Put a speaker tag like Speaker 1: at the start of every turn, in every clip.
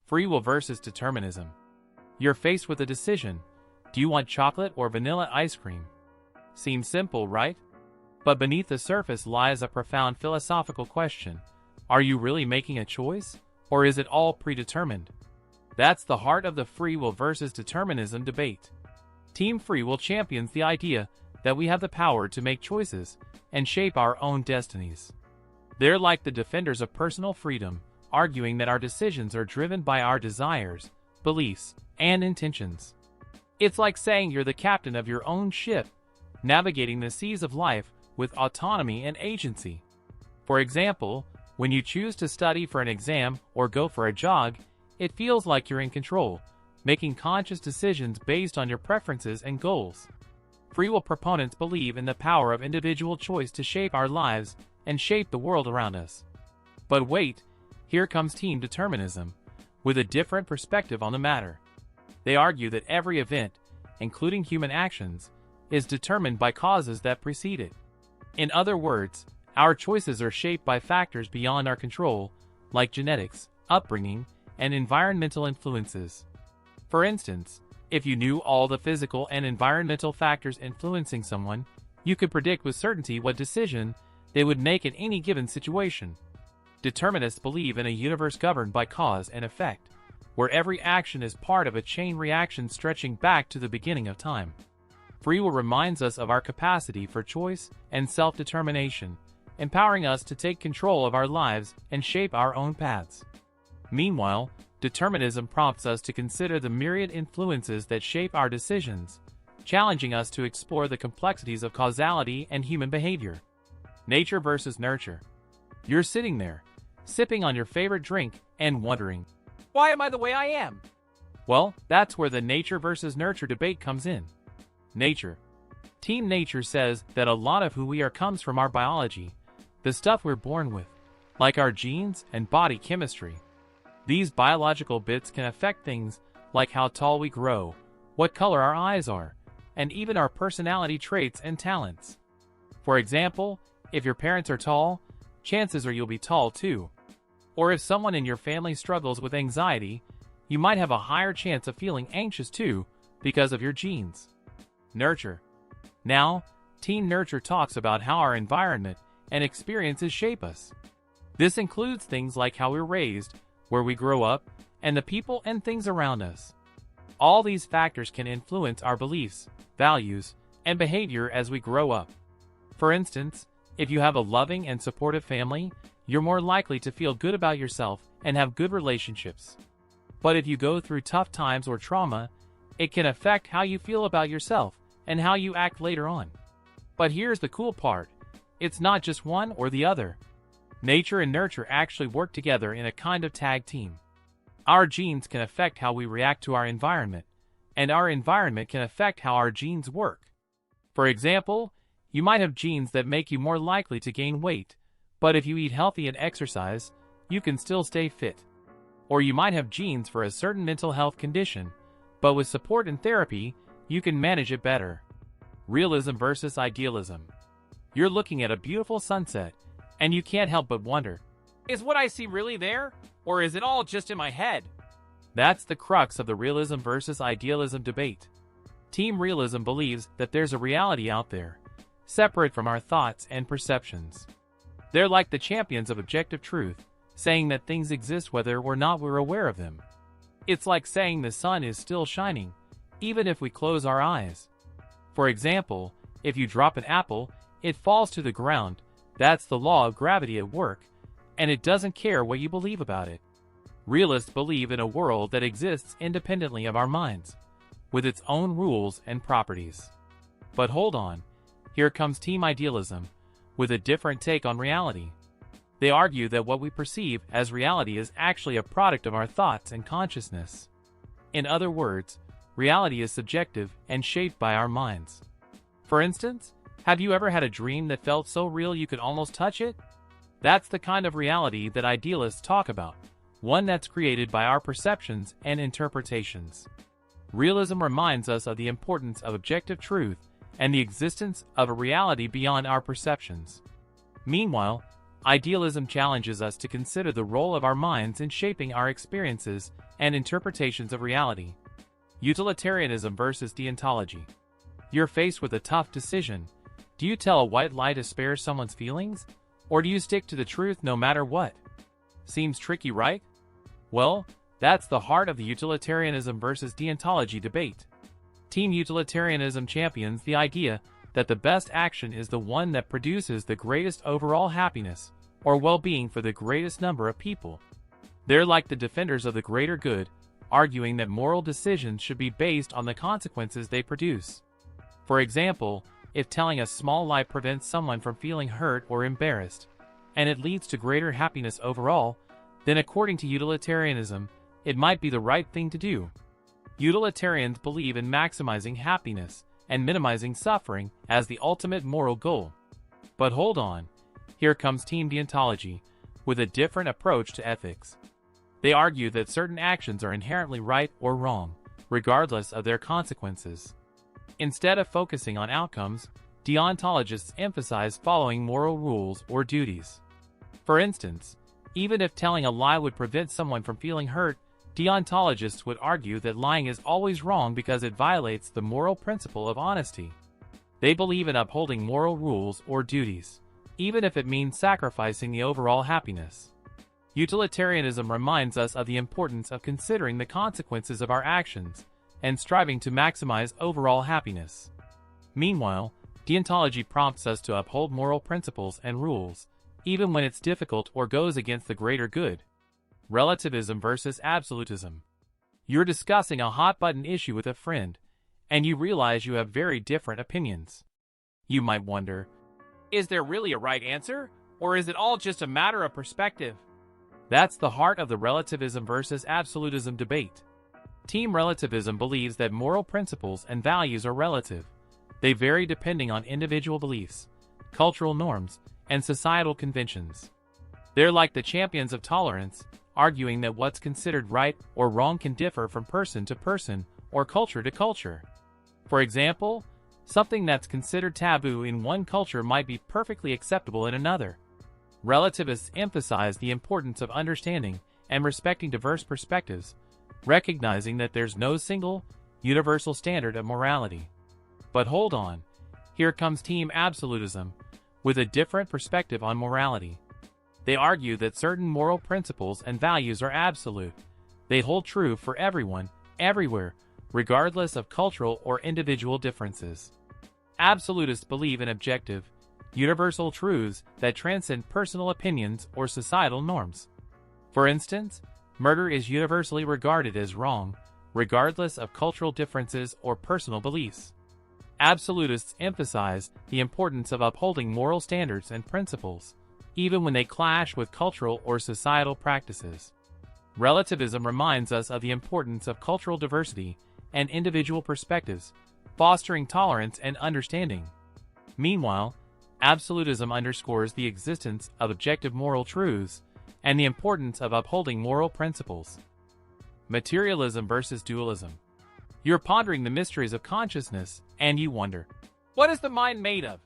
Speaker 1: Free will versus determinism. You're faced with a decision. Do you want chocolate or vanilla ice cream? Seems simple, right? But beneath the surface lies a profound philosophical question. Are you really making a choice? Or is it all predetermined? That's the heart of the free will versus determinism debate. Team Free Will champions the idea that we have the power to make choices and shape our own destinies. They're like the defenders of personal freedom, arguing that our decisions are driven by our desires, beliefs, and intentions. It's like saying you're the captain of your own ship, navigating the seas of life with autonomy and agency. For example, when you choose to study for an exam or go for a jog, it feels like you're in control, making conscious decisions based on your preferences and goals. Free will proponents believe in the power of individual choice to shape our lives and shape the world around us. But wait, here comes team determinism, with a different perspective on the matter. They argue that every event, including human actions, is determined by causes that precede it. In other words, our choices are shaped by factors beyond our control, like genetics, upbringing, and environmental influences. For instance, if you knew all the physical and environmental factors influencing someone, you could predict with certainty what decision they would make in any given situation. Determinists believe in a universe governed by cause and effect, where every action is part of a chain reaction stretching back to the beginning of time. Free will reminds us of our capacity for choice and self-determination, empowering us to take control of our lives and shape our own paths. Meanwhile, determinism prompts us to consider the myriad influences that shape our decisions, challenging us to explore the complexities of causality and human behavior. Nature versus nurture. You're sitting there, sipping on your favorite drink and wondering, why am I the way I am? Well, that's where the nature versus nurture debate comes in. Nature. Team Nature says that a lot of who we are comes from our biology, the stuff we're born with, like our genes and body chemistry. These biological bits can affect things like how tall we grow, what color our eyes are, and even our personality traits and talents. For example, if your parents are tall, chances are you'll be tall too. Or if someone in your family struggles with anxiety, you might have a higher chance of feeling anxious too because of your genes. Nurture. Now, Team Nurture talks about how our environment and experiences shape us. This includes things like how we're raised, where we grow up, and the people and things around us. All these factors can influence our beliefs, values, and behavior as we grow up. For instance, if you have a loving and supportive family, you're more likely to feel good about yourself and have good relationships. But if you go through tough times or trauma, it can affect how you feel about yourself and how you act later on. But here's the cool part. It's not just one or the other. Nature and nurture actually work together in a kind of tag team. Our genes can affect how we react to our environment, and our environment can affect how our genes work. For example, you might have genes that make you more likely to gain weight, but if you eat healthy and exercise, you can still stay fit. Or you might have genes for a certain mental health condition, but with support and therapy, you can manage it better. Realism versus idealism. You're looking at a beautiful sunset, and you can't help but wonder, is what I see really there, or is it all just in my head? That's the crux of the realism versus idealism debate. Team Realism believes that there's a reality out there, separate from our thoughts and perceptions. They're like the champions of objective truth, saying that things exist whether or not we're aware of them. It's like saying the sun is still shining, even if we close our eyes. For example, if you drop an apple, it falls to the ground. That's the law of gravity at work, and it doesn't care what you believe about it. Realists believe in a world that exists independently of our minds, with its own rules and properties. But hold on, here comes Team Idealism, with a different take on reality. They argue that what we perceive as reality is actually a product of our thoughts and consciousness. In other words, reality is subjective and shaped by our minds. For instance, have you ever had a dream that felt so real you could almost touch it? That's the kind of reality that idealists talk about, one that's created by our perceptions and interpretations. Realism reminds us of the importance of objective truth and the existence of a reality beyond our perceptions. Meanwhile, Idealism challenges us to consider the role of our minds in shaping our experiences and interpretations of reality. Utilitarianism versus Deontology. You're faced with a tough decision. Do you tell a white lie to spare someone's feelings? Or do you stick to the truth no matter what? Seems tricky, right? Well, that's the heart of the utilitarianism versus deontology debate. Team Utilitarianism champions the idea that the best action is the one that produces the greatest overall happiness or well-being for the greatest number of people. They're like the defenders of the greater good, arguing that moral decisions should be based on the consequences they produce. For example, if telling a small lie prevents someone from feeling hurt or embarrassed, and it leads to greater happiness overall, then according to utilitarianism, it might be the right thing to do. Utilitarians believe in maximizing happiness and minimizing suffering as the ultimate moral goal. But hold on, here comes Team Deontology with a different approach to ethics. They argue that certain actions are inherently right or wrong, regardless of their consequences. Instead of focusing on outcomes, deontologists emphasize following moral rules or duties. For instance, even if telling a lie would prevent someone from feeling hurt, deontologists would argue that lying is always wrong because it violates the moral principle of honesty. They believe in upholding moral rules or duties, even if it means sacrificing the overall happiness. Utilitarianism reminds us of the importance of considering the consequences of our actions and striving to maximize overall happiness. Meanwhile, deontology prompts us to uphold moral principles and rules, even when it's difficult or goes against the greater good. Relativism versus absolutism. You're discussing a hot-button issue with a friend, and you realize you have very different opinions. You might wonder, is there really a right answer, or is it all just a matter of perspective? That's the heart of the relativism versus absolutism debate. Team Relativism believes that moral principles and values are relative. They vary depending on individual beliefs, cultural norms, and societal conventions. They're like the champions of tolerance, arguing that what's considered right or wrong can differ from person to person or culture to culture. For example, something that's considered taboo in one culture might be perfectly acceptable in another. Relativists emphasize the importance of understanding and respecting diverse perspectives, recognizing that there's no single, universal standard of morality. But hold on, here comes Team Absolutism, with a different perspective on morality. They argue that certain moral principles and values are absolute. They hold true for everyone, everywhere, regardless of cultural or individual differences. Absolutists believe in objective, universal truths that transcend personal opinions or societal norms. For instance, murder is universally regarded as wrong, regardless of cultural differences or personal beliefs. Absolutists emphasize the importance of upholding moral standards and principles, even when they clash with cultural or societal practices. Relativism reminds us of the importance of cultural diversity and individual perspectives, fostering tolerance and understanding. Meanwhile, absolutism underscores the existence of objective moral truths and the importance of upholding moral principles. Materialism versus dualism. You're pondering the mysteries of consciousness, and you wonder, what is the mind made of?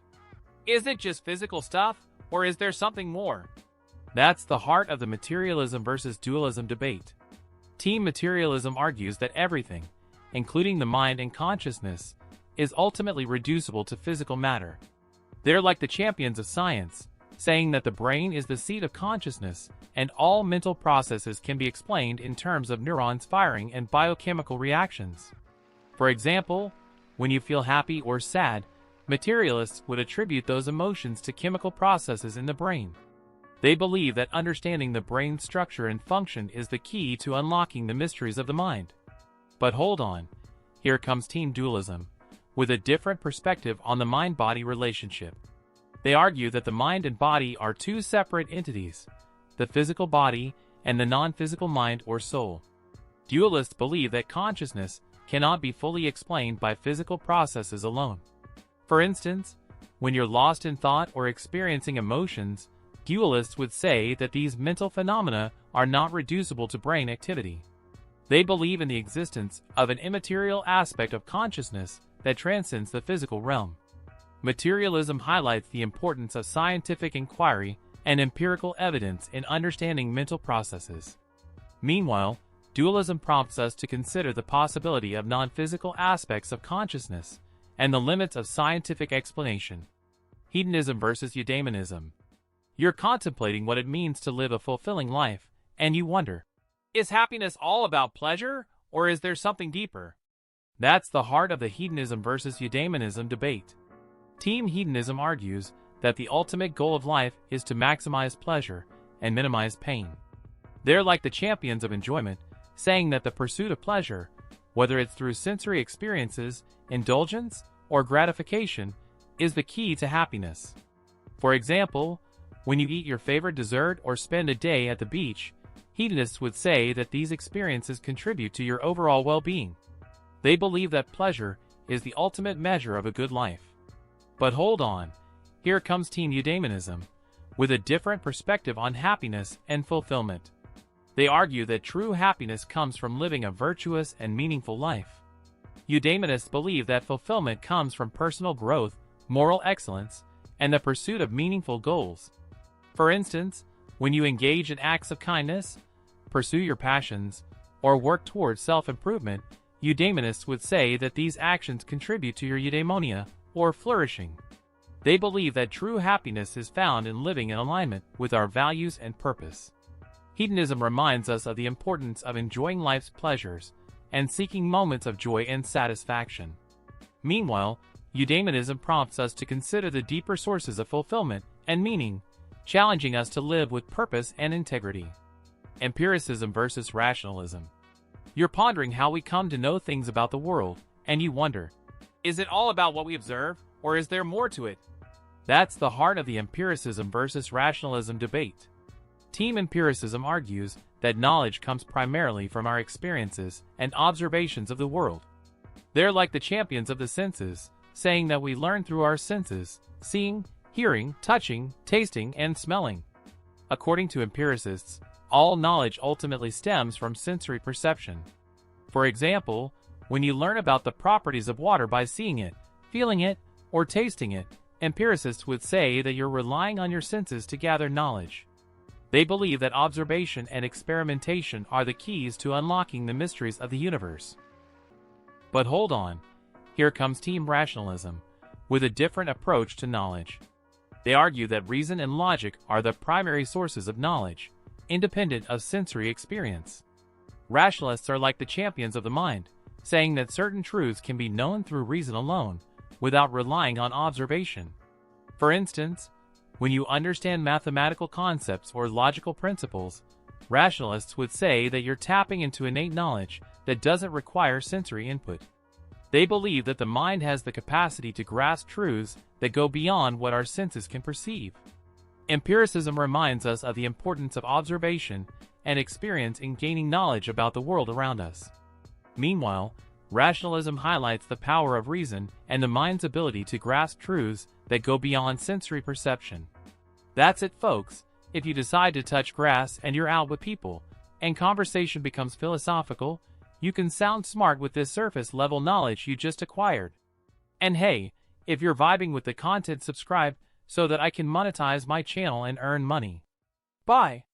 Speaker 1: Is it just physical stuff, or is there something more? That's the heart of the materialism versus dualism debate. Team Materialism argues that everything, including the mind and consciousness, is ultimately reducible to physical matter. They're like the champions of science, saying that the brain is the seat of consciousness, and all mental processes can be explained in terms of neurons firing and biochemical reactions. For example, when you feel happy or sad, materialists would attribute those emotions to chemical processes in the brain. They believe that understanding the brain's structure and function is the key to unlocking the mysteries of the mind. But hold on, here comes Team Dualism, with a different perspective on the mind-body relationship. They argue that the mind and body are two separate entities, the physical body and the non-physical mind or soul. Dualists believe that consciousness cannot be fully explained by physical processes alone. For instance, when you're lost in thought or experiencing emotions, dualists would say that these mental phenomena are not reducible to brain activity. They believe in the existence of an immaterial aspect of consciousness that transcends the physical realm. Materialism highlights the importance of scientific inquiry and empirical evidence in understanding mental processes. Meanwhile, dualism prompts us to consider the possibility of non-physical aspects of consciousness and the limits of scientific explanation. Hedonism versus Eudaimonism. You're contemplating what it means to live a fulfilling life, and you wonder, is happiness all about pleasure, or is there something deeper? That's the heart of the hedonism versus eudaimonism debate. Team hedonism argues that the ultimate goal of life is to maximize pleasure and minimize pain. They're like the champions of enjoyment, saying that the pursuit of pleasure, whether it's through sensory experiences, indulgence, or gratification, is the key to happiness. For example, when you eat your favorite dessert or spend a day at the beach, hedonists would say that these experiences contribute to your overall well-being. They believe that pleasure is the ultimate measure of a good life. But hold on, here comes Team Eudaimonism, with a different perspective on happiness and fulfillment. They argue that true happiness comes from living a virtuous and meaningful life. Eudaimonists believe that fulfillment comes from personal growth, moral excellence, and the pursuit of meaningful goals. For instance, when you engage in acts of kindness, pursue your passions, or work towards self-improvement, eudaimonists would say that these actions contribute to your eudaimonia, or flourishing. They believe that true happiness is found in living in alignment with our values and purpose. Hedonism reminds us of the importance of enjoying life's pleasures and seeking moments of joy and satisfaction. Meanwhile, eudaimonism prompts us to consider the deeper sources of fulfillment and meaning, challenging us to live with purpose and integrity. Empiricism versus rationalism. You're pondering how we come to know things about the world, and you wonder, is it all about what we observe, or is there more to it? That's the heart of the empiricism versus rationalism debate. Team empiricism argues that knowledge comes primarily from our experiences and observations of the world. They're like the champions of the senses, saying that we learn through our senses, seeing, hearing, touching, tasting, and smelling. According to empiricists, all knowledge ultimately stems from sensory perception. For example, when you learn about the properties of water by seeing it, feeling it, or tasting it, empiricists would say that you're relying on your senses to gather knowledge. They believe that observation and experimentation are the keys to unlocking the mysteries of the universe. But hold on, here comes Team Rationalism, with a different approach to knowledge. They argue that reason and logic are the primary sources of knowledge, independent of sensory experience. Rationalists are like the champions of the mind, saying that certain truths can be known through reason alone, without relying on observation. For instance, when you understand mathematical concepts or logical principles, rationalists would say that you're tapping into innate knowledge that doesn't require sensory input. They believe that the mind has the capacity to grasp truths that go beyond what our senses can perceive. Empiricism reminds us of the importance of observation and experience in gaining knowledge about the world around us. Meanwhile, rationalism highlights the power of reason and the mind's ability to grasp truths that go beyond sensory perception. That's it, folks. If you decide to touch grass and you're out with people, and conversation becomes philosophical, you can sound smart with this surface-level knowledge you just acquired. And hey, if you're vibing with the content, subscribe so that I can monetize my channel and earn money. Bye!